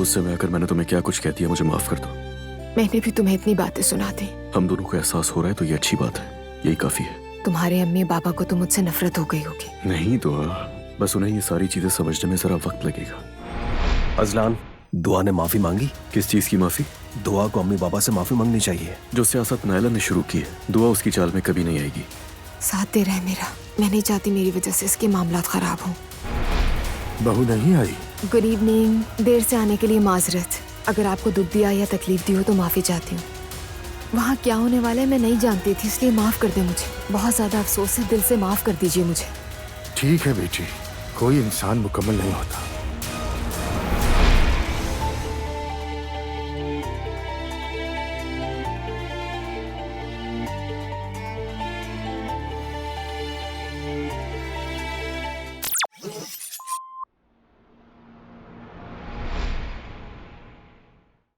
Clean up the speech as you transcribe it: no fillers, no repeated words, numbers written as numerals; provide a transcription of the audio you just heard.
उस समय अगर मैंने तुम्हें क्या कुछ कह दिया मुझे माफ कर दो। मैंने भी तुम्हें इतनी बातें सुना दी। हम दोनों को एहसास हो रहा है तो ये अच्छी बात है, यही काफी है। तुम्हारे अम्मी पापा को तो मुझसे नफरत हो गई होगी। नहीं दुआ, बस उन्हें ये सारी चीजें समझने में जरा वक्त लगेगा। अजलान, दुआ ने माफी मांगी। किस चीज की माफी? दुआ को अम्मी पापा से माफी मांगनी चाहिए। जो सियासत नायला ने शुरू की है, दुआ उसकी चाल में कभी नहीं आएगी। साथ दे रहा है मेरा। मैं नहीं चाहती मेरी वजह से इसके मामलात खराब हों। बहू नहीं आई? Good evening. देर से आने के लिए माजरत। अगर आपको दुख दिया या तकलीफ दी हो तो माफी चाहती हूँ। वहाँ क्या होने वाला है मैं नहीं जानती थी, इसलिए माफ कर दे मुझे। बहुत ज्यादा अफसोस है, दिल से माफ कर दीजिए मुझे। ठीक है बेटी, कोई इंसान मुकम्मल नहीं होता।